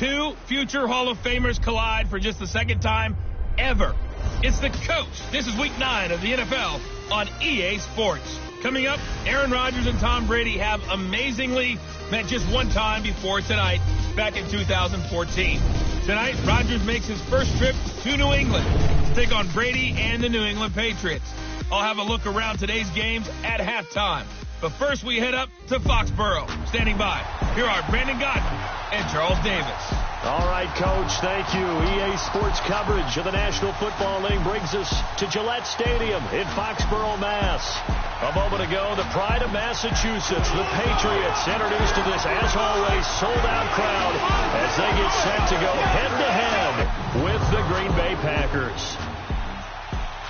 two future Hall of Famers collide for just the second time ever. It's the coach. This is week 9 of the NFL on EA Sports. Coming up, Aaron Rodgers and Tom Brady have amazingly met just one time before tonight, back in 2014. Tonight, Rodgers makes his first trip to New England to take on Brady and the New England Patriots. I'll have a look around today's games at halftime. But first, we head up to Foxborough. Standing by, here are Brandon Gott and Charles Davis. All right, Coach, thank you. EA Sports coverage of the National Football League brings us to Gillette Stadium in Foxborough, Mass. A moment ago, the pride of Massachusetts, the Patriots, introduced to this, as always, sold-out crowd as they get set to go head-to-head with the Green Bay Packers.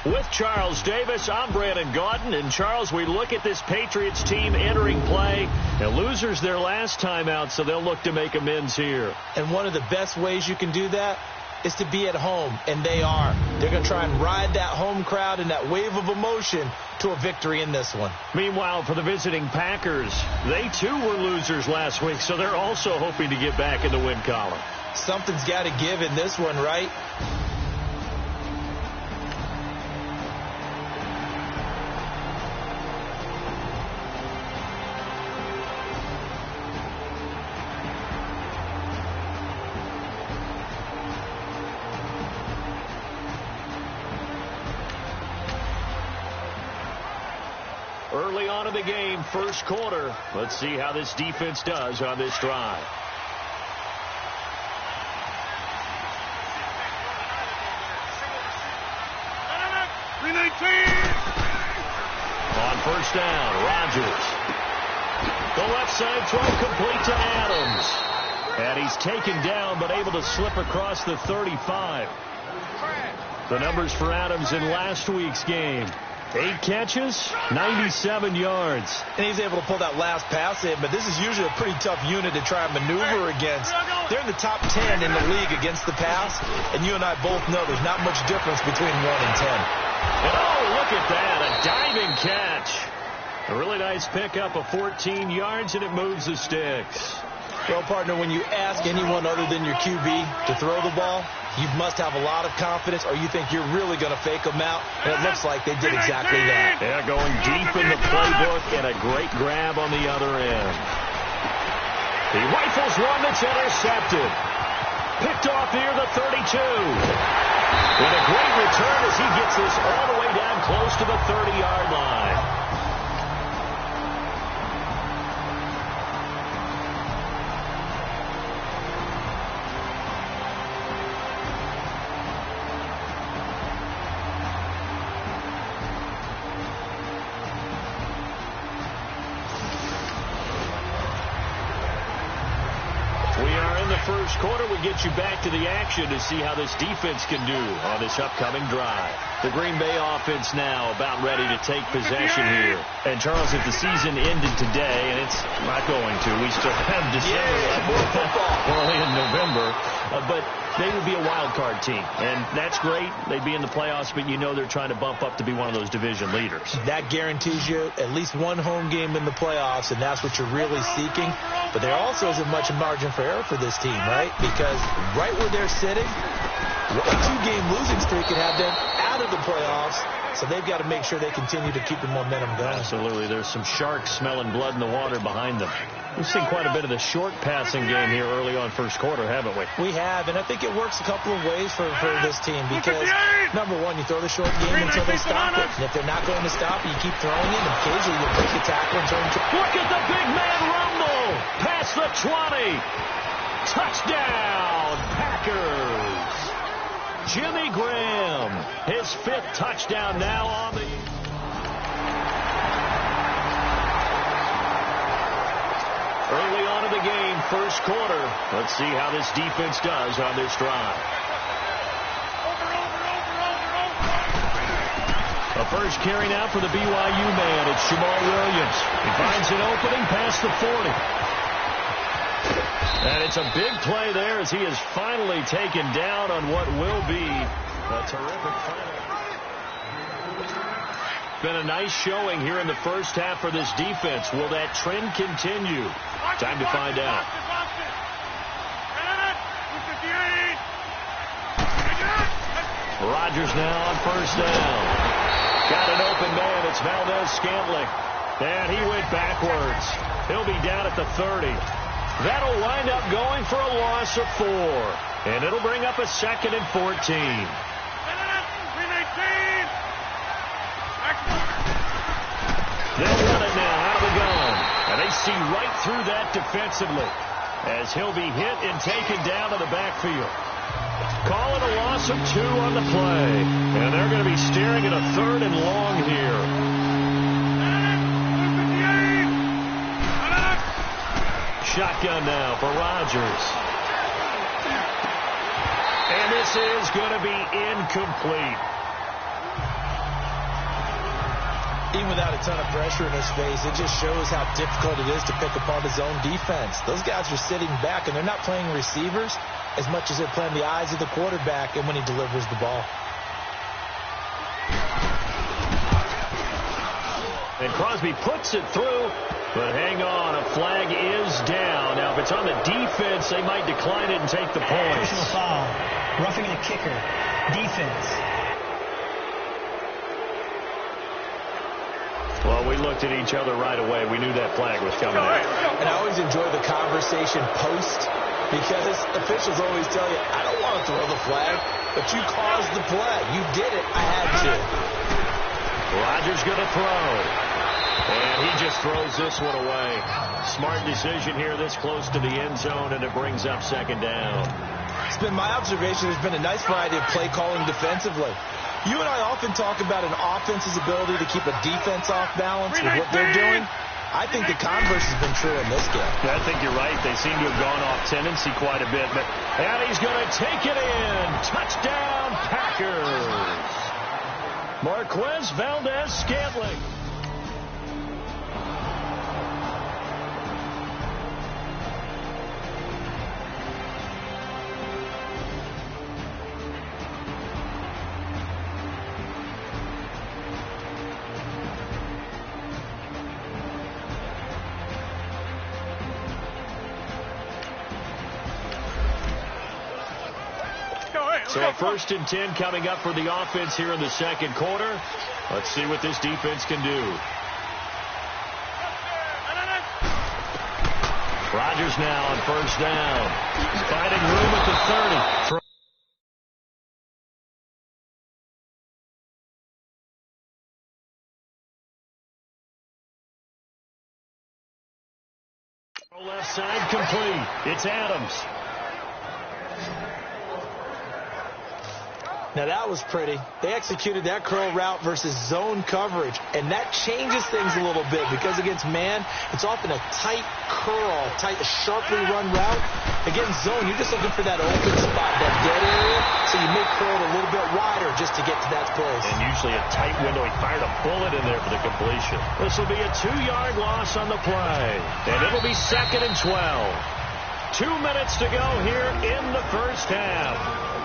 With Charles Davis, I'm Brandon Gaudin. And, Charles, we look at this Patriots team entering play. And losers their last time out, so they'll look to make amends here. And one of the best ways you can do that is to be at home, and they are. They're going to try and ride that home crowd and that wave of emotion to a victory in this one. Meanwhile, for the visiting Packers, they too were losers last week, so they're also hoping to get back in the win column. Something's got to give in this one, right? Early on in the game, first quarter. Let's see how this defense does on this drive. On first down, Rodgers. The left side throw complete to Adams. And he's taken down but able to slip across the 35. The numbers for Adams in last week's game. 8 catches, 97 yards. And he's able to pull that last pass in, but this is usually a pretty tough unit to try and maneuver against. They're in the top 10 in the league against the pass, and you and I both know there's not much difference between 1 and 10. And oh, look at that, a diving catch. A really nice pickup of 14 yards, and it moves the sticks. Well, partner, when you ask anyone other than your QB to throw the ball, you must have a lot of confidence, or you think you're really going to fake them out, and it looks like they did exactly that. Yeah, going deep in the playbook, and a great grab on the other end. He rifles one that's intercepted. Picked off near the 32. With a great return as he gets this all the way down close to the 30-yard line. First quarter, we get you back to the action to see how this defense can do on this upcoming drive. The Green Bay offense now about ready to take possession here. And, Charles, if the season ended today, and it's not going to, we still have December early in November, but they would be a wild card team. And that's great. They'd be in the playoffs, but you know they're trying to bump up to be one of those division leaders. That guarantees you at least one home game in the playoffs, and that's what you're really seeking. But there also isn't much margin for error for this team, right? Because right where they're sitting, a 2-game losing streak could have them out of the playoffs. So they've got to make sure they continue to keep the momentum going. Absolutely. There's some sharks smelling blood in the water behind them. We've seen quite a bit of the short passing game here early on first quarter, haven't we? We have, and I think it works a couple of ways for this team because, number one, you throw the short game until they stop it. And if they're not going to stop, you keep throwing it, and occasionally you break the tackle and turn. Look at the big man rumble! Past the 20! Touchdown, Packers! Jimmy Graham, his 5th touchdown now on the... Early on in the game, first quarter. Let's see how this defense does on this drive. A first carry now for the BYU man. It's Jamal Williams. He finds an opening past the 40. And it's a big play there as he is finally taken down on what will be a terrific final. Been a nice showing here in the first half for this defense. Will that trend continue? Time to find out. Rodgers now on first down. Got an open man. It's Valdez-Scantling. And he went backwards. He'll be down at the 30. That'll wind up going for a loss of 4. And it'll bring up a 2nd and 14. They'll run it now out of the gun. And they see right through that defensively as he'll be hit and taken down to the backfield. Calling a loss of 2 on the play. And they're going to be staring at a 3rd and long here. Shotgun now for Rodgers. And this is going to be incomplete. Even without a ton of pressure in his face, it just shows how difficult it is to pick apart his own defense. Those guys are sitting back, and they're not playing receivers as much as they're playing the eyes of the quarterback and when he delivers the ball. And Crosby puts it through, but hang on, a flag is down. Now, if it's on the defense, they might decline it and take the points. Personal foul, roughing the kicker, defense. Well, we looked at each other right away. We knew that flag was coming out. And I always enjoy the conversation post because officials always tell you, I don't want to throw the flag, but you caused the play. You did it. I had to. Rodgers going to throw. And he just throws this one away. Smart decision here this close to the end zone, and it brings up 2nd down. It's been my observation there's been a nice variety of play calling defensively. You and I often talk about an offense's ability to keep a defense off balance with what they're doing. I think the converse has been true in this game. I think you're right. They seem to have gone off tendency quite a bit. And he's going to take it in. Touchdown, Packers. Marquez Valdez-Scantling. So a 1st and 10 coming up for the offense here in the 2nd quarter. Let's see what this defense can do. Rodgers now on first down. Finding room at the 30. Left side complete. It's Adams. Now, that was pretty. They executed that curl route versus zone coverage, and that changes things a little bit because against man, it's often a tight curl, sharply run route. Against zone, you're just looking for that open spot, that dead area, so you may curl it a little bit wider just to get to that place. And usually a tight window. He fired a bullet in there for the completion. This will be a 2-yard loss on the play, and it'll be 2nd and 12. 2 minutes to go here in the first half.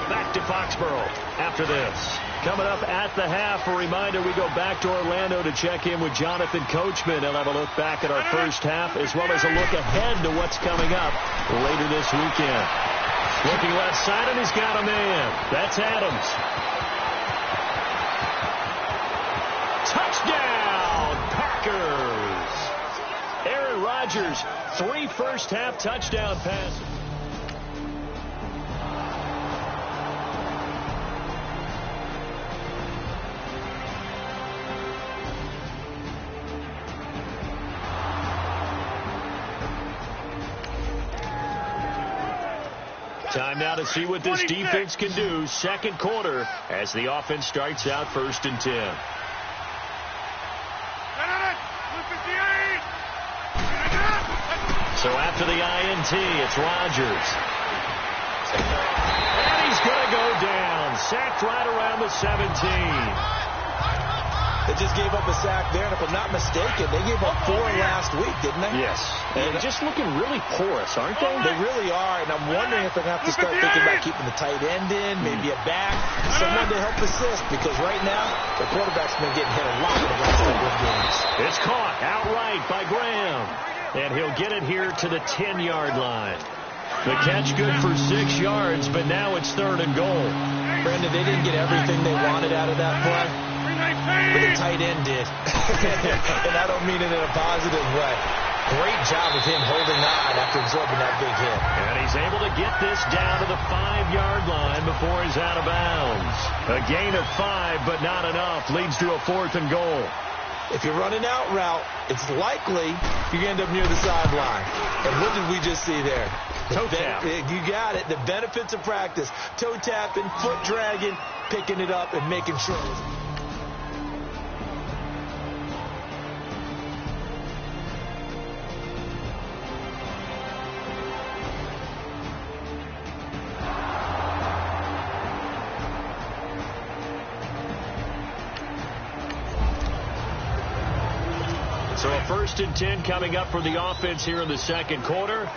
Back to Foxborough after this. Coming up at the half, a reminder, we go back to Orlando to check in with Jonathan Coachman. He'll have a look back at our first half as well as a look ahead to what's coming up later this weekend. Looking left side, and he's got a man. That's Adams. Touchdown, Packers! Aaron Rodgers, 3 first-half touchdown passes. Time now to see what this defense can do. 2nd quarter as the offense starts out 1st and 10. So after the INT, it's Rodgers. And he's going to go down. Sacked right around the 17. They just gave up a sack there, and if I'm not mistaken, they gave up 4 last week, didn't they? Yes. And just looking really porous, aren't they? They really are, and I'm wondering if they're going to have to start thinking about keeping the tight end in, maybe a back, someone to help assist, because right now, the quarterback's been getting hit a lot in the last couple of games. It's caught outright by Graham, and he'll get it here to the 10-yard line. The catch good for 6 yards, but now it's 3rd and goal. Brandon, they didn't get everything they wanted out of that play, but the tight end did. And I don't mean it in a positive way. Great job of him holding on after absorbing that big hit. And he's able to get this down to the 5-yard line before he's out of bounds. A gain of 5, but not enough. Leads to a 4th and goal. If you're running out route, it's likely you're going to end up near the sideline. And what did we just see there? Toe tap. You got it. The benefits of practice. Toe tapping, foot dragging, picking it up, and making sure. So a 1st and 10 coming up for the offense here in the 2nd quarter.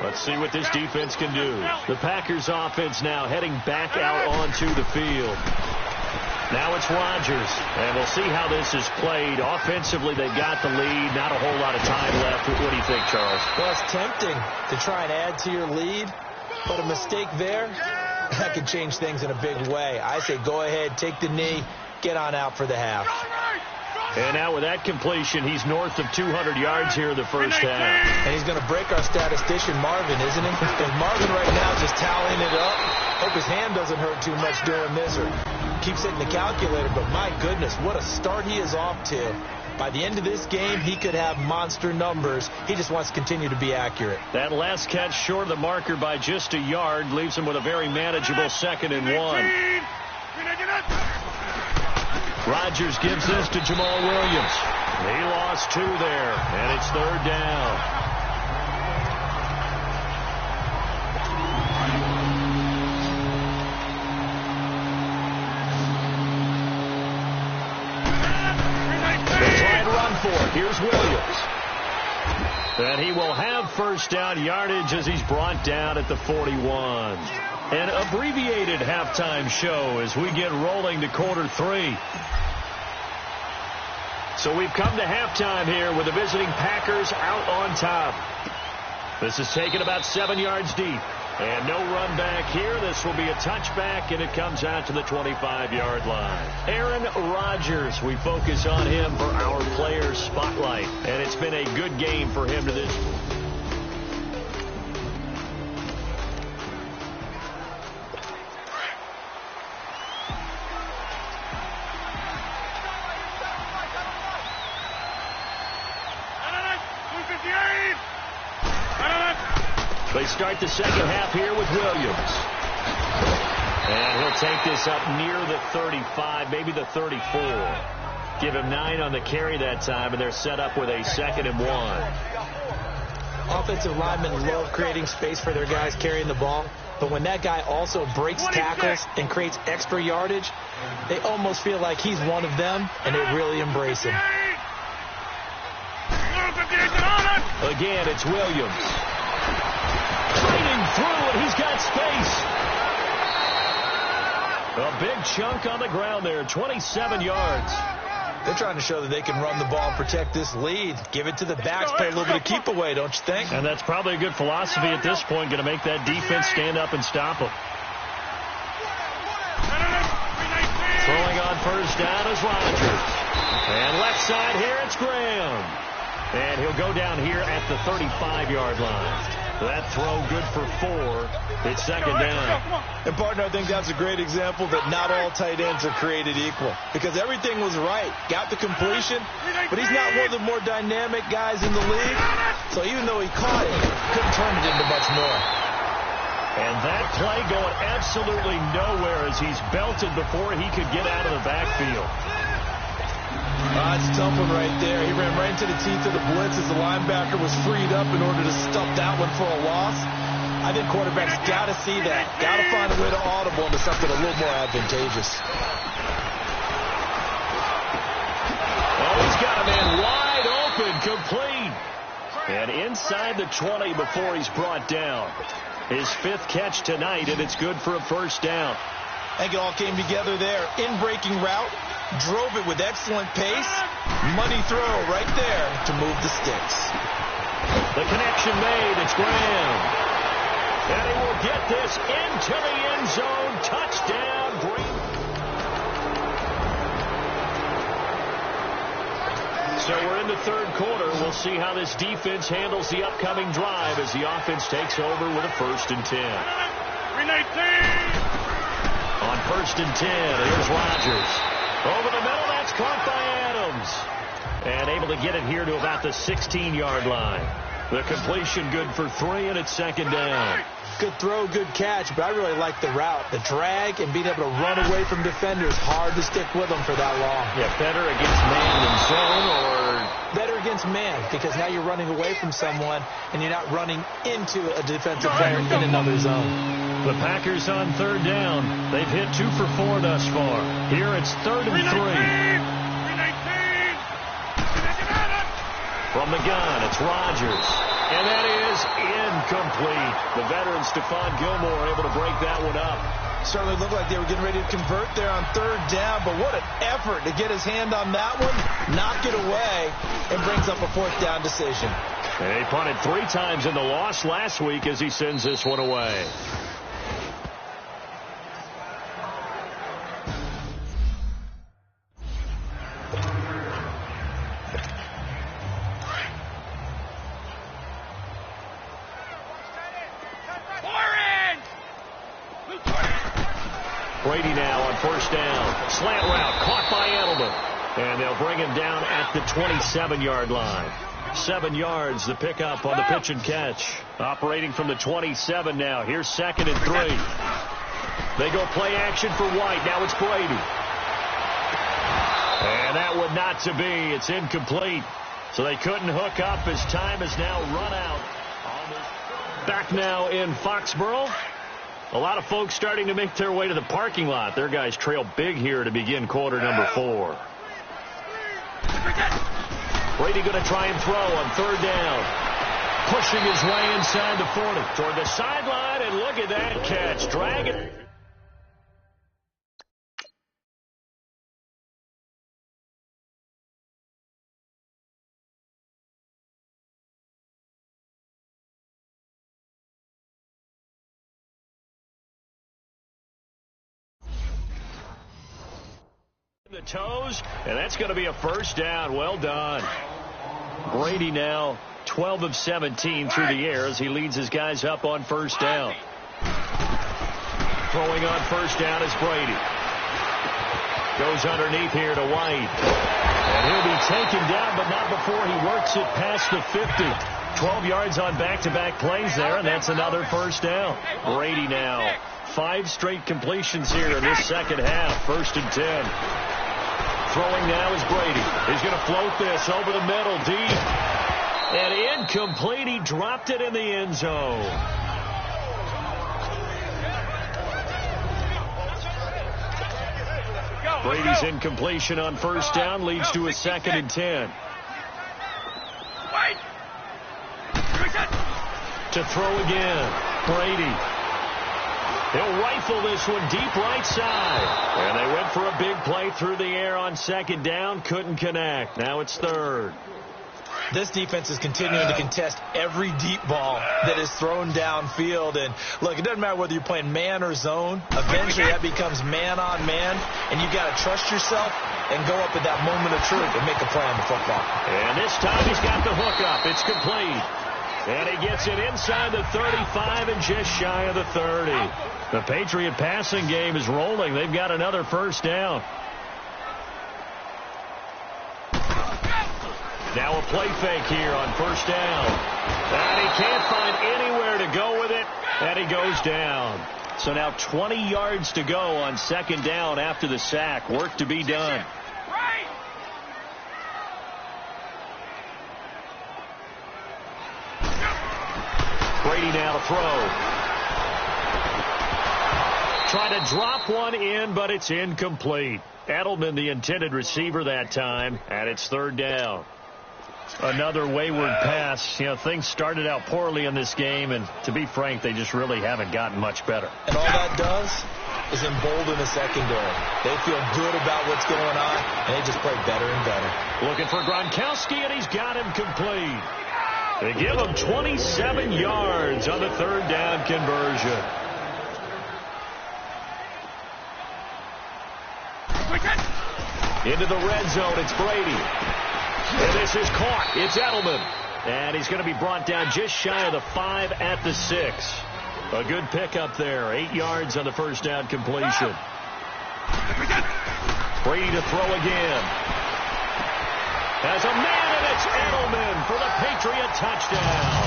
Let's see what this defense can do. The Packers offense now heading back out onto the field. Now it's Rodgers, and we'll see how this is played. Offensively, they've got the lead. Not a whole lot of time left. What do you think, Charles? Well, it's tempting to try and add to your lead, but a mistake there, that could change things in a big way. I say go ahead, take the knee, get on out for the half. And now with that completion, he's north of 200 yards here in the first half. And he's going to break our statistician, Marvin, isn't he? Because Marvin right now is just tallying it up. Hope his hand doesn't hurt too much doing this or keeps hitting the calculator. But my goodness, what a start he is off to. By the end of this game, he could have monster numbers. He just wants to continue to be accurate. That last catch short of the marker by just a yard leaves him with a very manageable 2nd and 1. Rodgers gives this to Jamal Williams. He lost 2 there, and it's 3rd down. They try and run for it. Here's Williams. And he will have 1st down yardage as he's brought down at the 41. An abbreviated halftime show as we get rolling to quarter 3. So we've come to halftime here with the visiting Packers out on top. This is taken about 7 yards deep. And no run back here. This will be a touchback, and it comes out to the 25-yard line. Aaron Rodgers, we focus on him for our player spotlight. And it's been a good game for him to this point. They start the second half here with Williams. And he'll take this up near the 35, maybe the 34. Give him 9 on the carry that time, and they're set up with a 2nd and 1. Offensive linemen love creating space for their guys carrying the ball. But when that guy also breaks tackles and creates extra yardage, they almost feel like he's one of them, and they really embrace him. Again, it's Williams. Fighting through, and he's got space. A big chunk on the ground there, 27 yards. They're trying to show that they can run the ball and protect this lead. Give it to the backs, play a little bit of keep away, don't you think? And that's probably a good philosophy at this point, going to make that defense stand up and stop them. Throwing on 1st down is Rodgers. And left side here, it's Graham. And he'll go down here at the 35-yard line. That throw good for 4. It's 2nd down. And, partner, I think that's a great example that not all tight ends are created equal. Because everything was right. Got the completion, but he's not one of the more dynamic guys in the league. So even though he caught it, couldn't turn it into much more. And that play going absolutely nowhere as he's belted before he could get out of the backfield. It's a tough one right there. He ran right into the teeth of the blitz as the linebacker was freed up in order to stuff that one for a loss. I think quarterbacks got to see that. Got to find a way to audible into something a little more advantageous. Oh, he's got a man wide open, complete. And inside the 20 before he's brought down. His 5th catch tonight, and it's good for a 1st down. I think it all came together there. In-breaking route. Drove it with excellent pace. Money throw right there to move the sticks. The connection made. It's Graham. And will get this into the end zone. Touchdown, Brady. So we're in the third quarter. We'll see how this defense handles the upcoming drive as the offense takes over with a 1st and 10. 319. On 1st and 10, here's Rodgers. Over the middle, that's caught by Adams. And able to get it here to about the 16-yard line. The completion good for 3, and it's 2nd down. Good throw, good catch, but I really like the route. The drag and being able to run away from defenders, hard to stick with them for that long. Yeah, better against man than zone, or better against man, because now you're running away from someone and you're not running into a defensive player in another zone. The Packers on 3rd down. They've hit 2 for 4 thus far. Here it's 3rd and 3. From the gun, it's Rodgers. And that is incomplete. The veteran Stephon Gilmore able to break that one up. Certainly looked like they were getting ready to convert there on 3rd down, but what an effort to get his hand on that one, knock it away, and brings up a 4th down decision. And he punted 3 times in the loss last week as he sends this one away. Brady now on 1st down. Slant route caught by Edelman. And they'll bring him down at the 27-yard line. 7 yards, the pickup on the pitch and catch. Operating from the 27 now. Here's 2nd and 3. They go play action for White. Now it's Brady. And that would not to be. It's incomplete. So they couldn't hook up as time is now run out. Back now in Foxborough. A lot of folks starting to make their way to the parking lot. Their guys trail big here to begin quarter number 4. Brady going to try and throw on 3rd down. Pushing his way inside the 40. Toward the sideline, and look at that catch. Dragging. The toes, and that's going to be a 1st down. Well done. Brady now 12 of 17 through the air as he leads his guys up on 1st down. Throwing on 1st down is Brady. Goes underneath here to White. And he'll be taken down, but not before he works it past the 50. 12 yards on back-to-back plays there, and that's another 1st down. Brady now 5 straight completions here in this second half. 1st and 10. Throwing now is Brady. He's going to float this over the middle, deep. And incomplete. He dropped it in the end zone. Brady's incompletion on 1st down leads to a 2nd and 10. To throw again. Brady. He'll rifle this one deep right side. And they went for a big play through the air on 2nd down. Couldn't connect. Now it's 3rd. This defense is continuing to contest every deep ball that is thrown downfield. And, look, it doesn't matter whether you're playing man or zone. Eventually that becomes man on man. And you've got to trust yourself and go up at that moment of truth and make a play on the football. And this time he's got the hook up. It's complete. And he gets it inside the 35 and just shy of the 30. The Patriot passing game is rolling. They've got another 1st down. Now a play fake here on 1st down. And he can't find anywhere to go with it. And he goes down. So now 20 yards to go on 2nd down after the sack. Work to be done. Brady now to throw. Try to drop one in, but it's incomplete. Edelman, the intended receiver that time, and it's 3rd down. Another wayward pass. You know, things started out poorly in this game, and to be frank, they just really haven't gotten much better. And all that does is embolden the secondary. They feel good about what's going on, and they just play better and better. Looking for Gronkowski, and he's got him complete. They give him 27 yards on the third down conversion. Into the red zone, it's Brady. And this is caught. It's Edelman. And he's going to be brought down just shy of the 5 at the 6. A good pickup there. 8 yards on the first down completion. Brady to throw again. Has a man, and it's Edelman for the Patriot touchdown.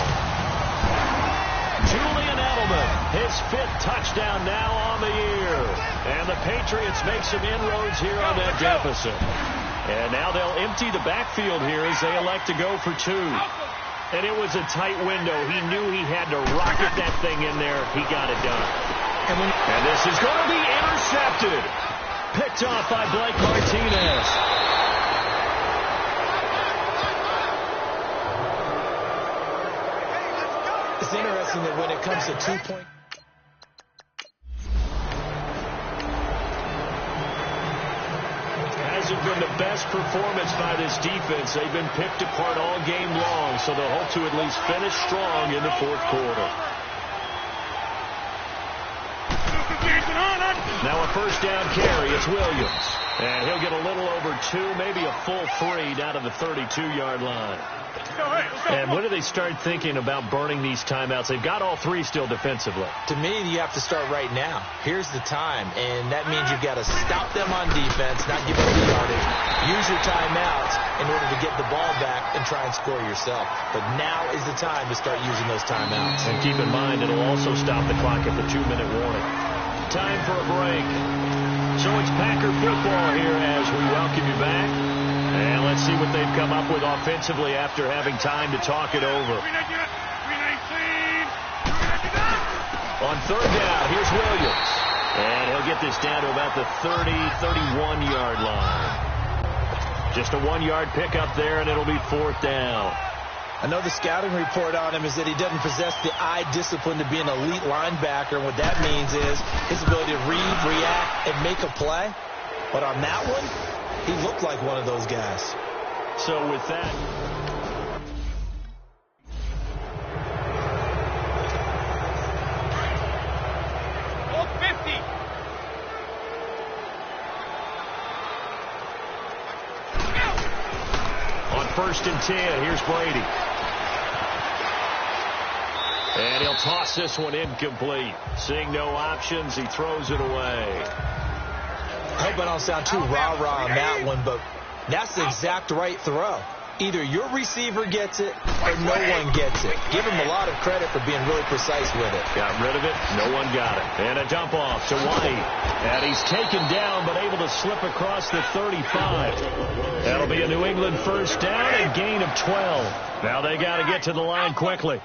Julian Edelman, his 5th touchdown now on the year. And the Patriots make some inroads here on that deficit. And now they'll empty the backfield here as they elect to go for 2. And it was a tight window. He knew he had to rocket that thing in there. He got it done. And this is going to be intercepted. Picked off by Blake Martinez. It's interesting that when it comes to 2-point... Hasn't been the best performance by this defense. They've been picked apart all game long, so they'll hope to at least finish strong in the fourth quarter. Now a first down carry. It's Williams. And he'll get a little over 2, maybe a full 3 down to the 32-yard line. And when do they start thinking about burning these timeouts? They've got all 3 still defensively. To me, you have to start right now. Here's the time, and that means you've got to stop them on defense, not give them the yardage. Use your timeouts in order to get the ball back and try and score yourself. But now is the time to start using those timeouts. And keep in mind, it'll also stop the clock at the 2-minute warning. Time for a break. So it's Packer football here as we welcome you back. And let's see what they've come up with offensively after having time to talk it over. On third down, here's Williams. And he'll get this down to about the 30, 31-yard line. Just a 1-yard pickup there, and it'll be 4th down. I know the scouting report on him is that he doesn't possess the eye discipline to be an elite linebacker. And what that means is his ability to read, react, and make a play. But on that one, he looked like one of those guys. So with that... On 1st and 10, here's Brady. And he'll toss this one incomplete. Seeing no options, he throws it away. I hope I don't sound too rah-rah on that one, but that's the exact right throw. Either your receiver gets it or no one gets it. Give him a lot of credit for being really precise with it. Got rid of it. No one got it. And a dump off to White. And he's taken down but able to slip across the 35. That'll be a New England first down and gain of 12. Now they got to get to the line quickly.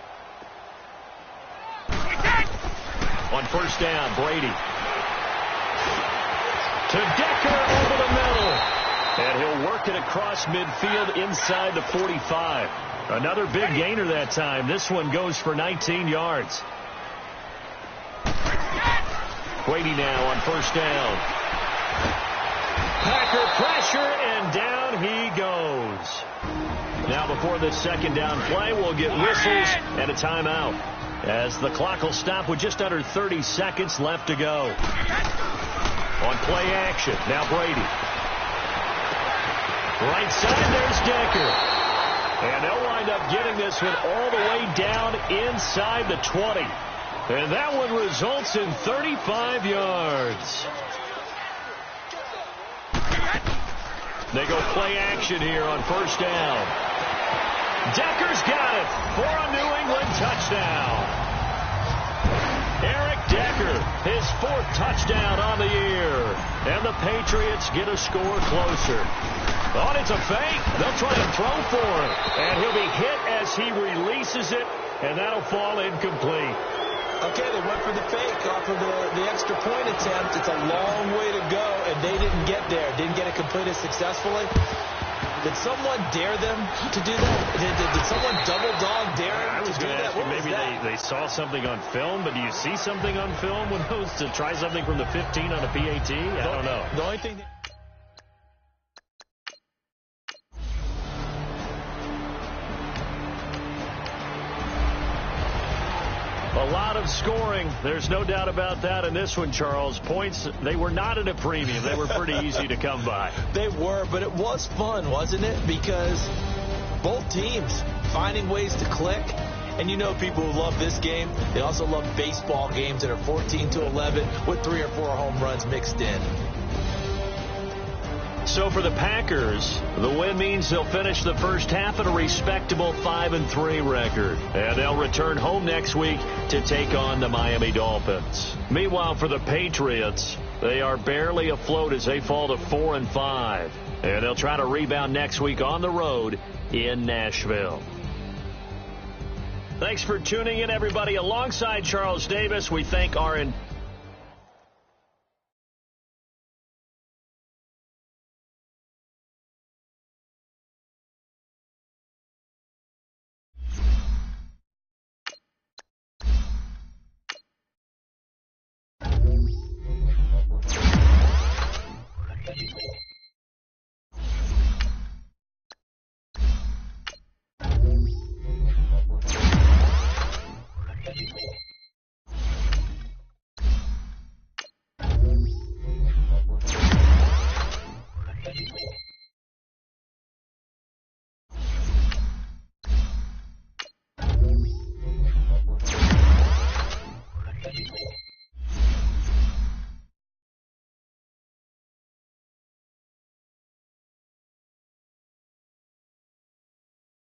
On first down, Brady. To Decker over the middle. And he'll work it across midfield inside the 45. Another big gainer that time. This one goes for 19 yards. Brady now on first down. Packer pressure, and down he goes. Now before this second down play, we'll get whistles and a timeout, as the clock will stop with just under 30 seconds left to go. On play action, now Brady. Right side, there's Decker. And they'll wind up getting this one all the way down inside the 20. And that one results in 35 yards. They go play action here on first down. Decker's got it for a New England touchdown. Eric Decker, his 4th touchdown on the year. And the Patriots get a score closer. Thought it's a fake. They'll try and throw for it. And he'll be hit as he releases it, and that'll fall incomplete. Okay, they went for the fake off of the extra point attempt. It's a long way to go, and they didn't get there. Didn't get it completed successfully. Did someone dare them to do that? Did someone double dog dare them to do that? I was going to ask you, maybe they saw something on film, but do you see something on film when those to try something from the 15 on a PAT? I don't know. The only thing that A lot of scoring. There's no doubt about that in this one, Charles. Points, they were not at a premium. They were pretty easy to come by. They were, but it was fun, wasn't it? Because both teams finding ways to click. And you know people who love this game, they also love baseball games that are 14-11 with 3 or 4 home runs mixed in. So for the Packers, the win means they'll finish the first half at a respectable 5-3 record. And they'll return home next week to take on the Miami Dolphins. Meanwhile, for the Patriots, they are barely afloat as they fall to 4-5. And they'll try to rebound next week on the road in Nashville. Thanks for tuning in, everybody. Alongside Charles Davis, we thank our